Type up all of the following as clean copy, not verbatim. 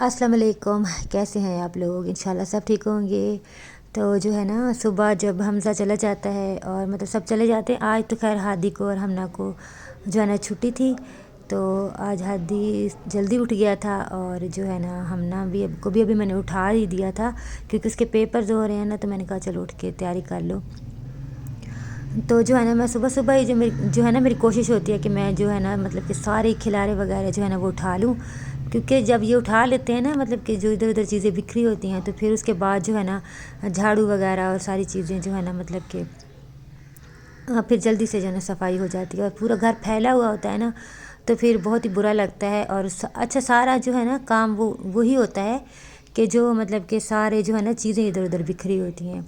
अस्सलाम वालेकुम। कैसे हैं आप लोग? इंशाल्लाह सब ठीक होंगे। तो जो है ना, सुबह जब हमज़ा चला जाता है और मतलब सब चले जाते हैं। आज तो खैर हादी को और हमना को जो है ना छुट्टी थी, तो आज हादी जल्दी उठ गया था और जो है ना हमना भी को भी अभी मैंने उठा ही दिया था, क्योंकि उसके पेपर जो हो रहे हैं ना, तो मैंने कहा चलो उठ के तैयारी कर लो। तो जो है ना, मैं सुबह सुबह ही जो है ना मेरी कोशिश होती है कि मैं जो है ना मतलब कि सारे खिलारे वगैरह जो है ना वो उठा लूँ, क्योंकि जब ये उठा लेते हैं ना, मतलब कि जो इधर उधर चीज़ें बिखरी होती हैं, तो फिर उसके बाद जो है ना झाड़ू वगैरह और सारी चीज़ें जो है ना मतलब कि फिर जल्दी से जो है ना सफाई हो जाती है। और पूरा घर फैला हुआ होता है ना, तो फिर बहुत ही बुरा लगता है। और अच्छा सारा जो है ना काम वही होता है कि जो मतलब कि सारे जो है ना चीज़ें इधर उधर बिखरी होती हैं,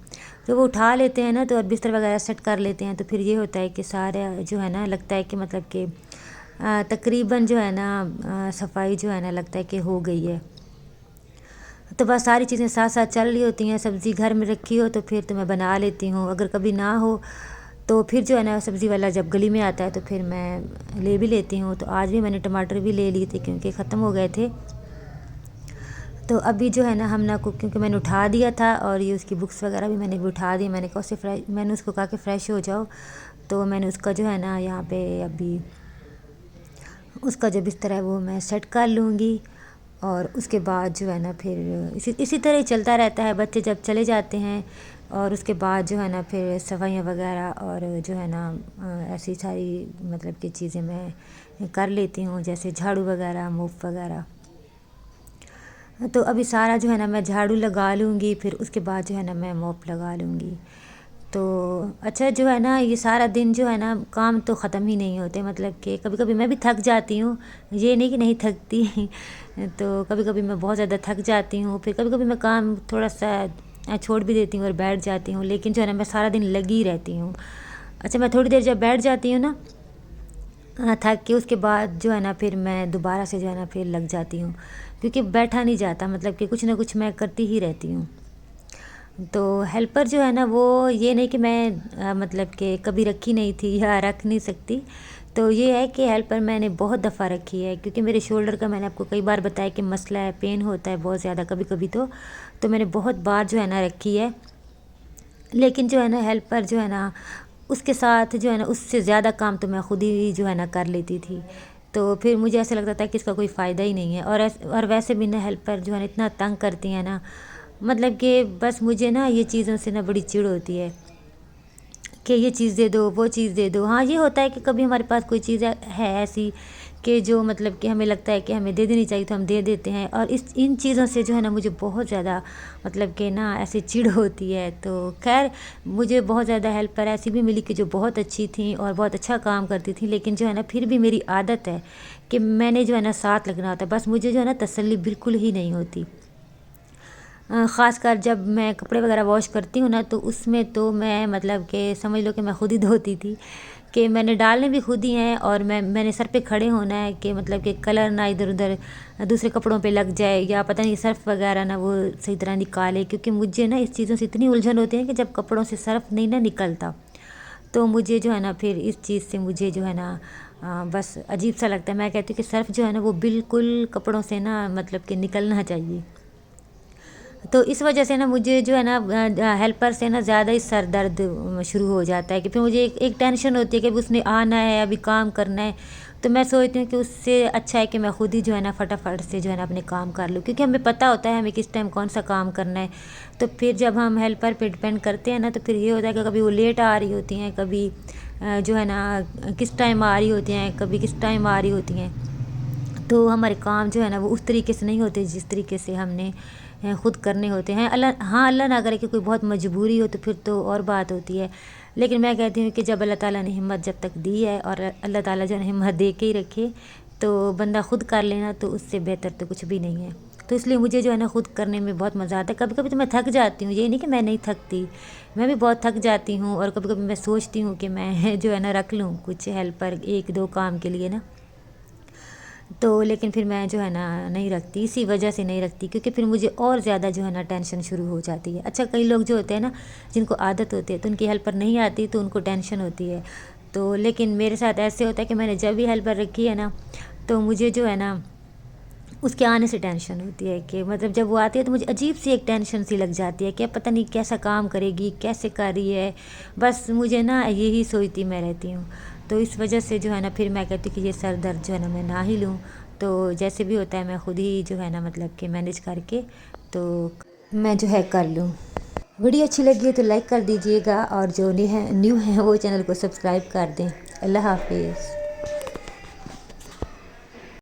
तो वो उठा लेते हैं ना, तो और बिस्तर वगैरह सेट कर लेते हैं, तो फिर ये होता है कि सारा जो है ना लगता है कि मतलब कि तकरीबन जो है ना सफाई जो है ना लगता है कि हो गई है। तो बस सारी चीज़ें साथ साथ चल रही होती हैं। सब्ज़ी घर में रखी हो तो फिर तो मैं बना लेती हूँ, अगर कभी ना हो तो फिर जो है ना सब्ज़ी वाला जब गली में आता है तो फिर मैं ले भी लेती हूँ। तो आज भी मैंने टमाटर भी ले लिए थे क्योंकि ख़त्म हो गए थे। तो अभी जो है ना हमना को क्योंकि मैंने उठा दिया था, और ये उसकी बुक्स वगैरह भी मैंने भी उठा दी। मैंने उसको कहा कि फ़्रेश हो जाओ, तो मैंने उसका जो है ना यहाँ पे अभी उसका जो बिस्तर है वो मैं सेट कर लूँगी। और उसके बाद जो है ना फिर इसी तरह ही चलता रहता है। बच्चे जब चले जाते हैं और उसके बाद जो है ना फिर सफाइयाँ वगैरह और जो है ना ऐसी सारी मतलब कि चीज़ें मैं कर लेती हूँ, जैसे झाड़ू वगैरह, मोप वगैरह। तो अभी सारा जो है ना मैं झाड़ू लगा लूँगी, फिर उसके बाद जो है ना मैं मोप लगा लूँगी। तो अच्छा जो है ना ये सारा दिन जो है ना काम तो ख़त्म ही नहीं होते, मतलब कि कभी कभी मैं भी थक जाती हूँ, ये नहीं कि नहीं थकती। तो कभी कभी मैं बहुत ज़्यादा थक जाती हूँ, फिर कभी कभी मैं काम थोड़ा सा छोड़ भी देती हूँ और बैठ जाती हूँ, लेकिन जो है ना मैं सारा दिन लगी रहती हूँ। अच्छा मैं थोड़ी देर जब बैठ जाती हूँ ना थक के, उसके बाद जो है ना फिर मैं दोबारा से जो है ना फिर लग जाती हूँ, क्योंकि बैठा नहीं जाता, मतलब कि कुछ ना कुछ मैं करती ही रहती हूँ। तो हेल्पर जो है ना वो ये नहीं कि मैं मतलब कि कभी रखी नहीं थी या रख नहीं सकती। तो ये है कि हेल्पर मैंने बहुत दफ़ा रखी है, क्योंकि मेरे शोल्डर का मैंने आपको कई बार बताया कि मसला है, पेन होता है बहुत ज़्यादा कभी कभी। तो मैंने बहुत बार जो है ना रखी है, लेकिन जो है ना हेल्पर जो है ना उसके साथ जो है ना उससे ज़्यादा काम तो मैं खुद ही जो है ना कर लेती थी। तो फिर मुझे ऐसा लगता था कि इसका कोई फ़ायदा ही नहीं है। और वैसे भी ना हेल्पर जो है ना इतना तंग करती हैं ना, मतलब कि बस मुझे ना ये चीज़ों से ना बड़ी चिढ़ होती है कि ये चीज़ दे दो, वो चीज़ दे दो। हाँ ये होता है कि कभी हमारे पास कोई चीज़ है ऐसी कि जो मतलब कि हमें लगता है कि हमें दे देनी चाहिए, तो हम दे देते हैं। और इन चीज़ों से जो है ना मुझे बहुत ज़्यादा मतलब कि ना ऐसी चिढ़ होती है। तो खैर मुझे बहुत ज़्यादा हेल्पर ऐसी भी मिली कि जो बहुत अच्छी थी और बहुत अच्छा काम करती थी, लेकिन जो है ना फिर भी मेरी आदत है कि मैंने जो है ना साथ लगना होता है। बस मुझे जो है ना तसल्ली बिल्कुल ही नहीं होती। ख़ासकर जब मैं कपड़े वगैरह वॉश करती हूँ ना, तो उसमें तो मैं मतलब कि समझ लो कि मैं खुद ही धोती थी, कि मैंने डालने भी खुद ही हैं, और मैंने सर पे खड़े होना है कि मतलब कि कलर ना इधर उधर दूसरे कपड़ों पे लग जाए, या पता नहीं सर्फ़ वगैरह ना वो सही तरह निकाले, क्योंकि मुझे ना इस चीज़ों से इतनी उलझन होती है कि जब कपड़ों से सर्फ़ नहीं ना निकलता, तो मुझे जो है ना फिर इस चीज़ से मुझे जो है ना बस अजीब सा लगता है। मैं कहती हूँ कि सर्फ़ जो है ना वो बिल्कुल कपड़ों से ना मतलब कि निकलना चाहिए। तो इस वजह से ना मुझे जो है ना हेल्पर से ना ज़्यादा ही सर दर्द शुरू हो जाता है, कि फिर मुझे एक टेंशन होती है कि उसने आना है, अभी काम करना है। तो मैं सोचती हूँ कि उससे अच्छा है कि मैं खुद ही जो है ना फटाफट से जो है ना अपने काम कर लूँ, क्योंकि हमें पता होता है हमें किस टाइम कौन सा काम करना है। तो फिर जब हम हेल्पर पे डिपेंड करते हैं ना, तो फिर ये होता है कि कभी वो लेट आ रही होती हैं, कभी जो है ना किस टाइम आ रही होती हैं, कभी किस टाइम आ रही होती हैं। तो हमारे काम जो है ना वो उस तरीके से नहीं होते जिस तरीके से हमने ख़ुद करने होते हैं। अल्लाह ना करे कि कोई बहुत मजबूरी हो तो फिर तो और बात होती है। लेकिन मैं कहती हूँ कि जब अल्लाह ताला ने हिम्मत जब तक दी है, और अल्लाह ताला जो है हिम्मत दे के ही रखे, तो बंदा ख़ुद कर लेना तो उससे बेहतर तो कुछ भी नहीं है। तो इसलिए मुझे जो है ना ख़ुद करने में बहुत मज़ा आता है। कभी कभी तो मैं थक जाती हूँ, ये नहीं कि मैं नहीं थकती, मैं भी बहुत थक जाती हूँ। और कभी कभी मैं सोचती हूँ कि मैं जो है ना रख लूँ कुछ हेल्पर एक दो काम के लिए ना, तो लेकिन फिर मैं जो है ना नहीं रखती, इसी वजह से नहीं रखती, क्योंकि फिर मुझे और ज़्यादा जो है ना टेंशन शुरू हो जाती है। अच्छा कई लोग जो होते हैं ना जिनको आदत होती है, तो उनकी हेल्पर नहीं आती तो उनको टेंशन होती है। तो लेकिन मेरे साथ ऐसे होता है कि मैंने जब भी हेल्पर रखी है ना, तो मुझे जो है ना اس کے آنے سے ٹینشن ہوتی ہے کہ مطلب جب وہ آتی ہے تو مجھے عجیب سی ایک ٹینشن سی لگ جاتی ہے کہ پتہ نہیں کیسا کام کرے گی، کیسے کر رہی ہے، بس مجھے نا یہی سوچتی میں رہتی ہوں۔ تو اس وجہ سے جو ہے نا پھر میں کہتی کہ یہ سر درد جو ہے نا میں نہ ہی لوں، تو جیسے بھی ہوتا ہے میں خود ہی جو ہے نا مطلب کہ مینیج کر کے تو میں جو ہے کر لوں۔ ویڈیو اچھی لگی ہے تو لائک کر دیجئے گا، اور جو نیو ہیں وہ چینل کو سبسکرائب کر دیں۔ اللہ حافظ۔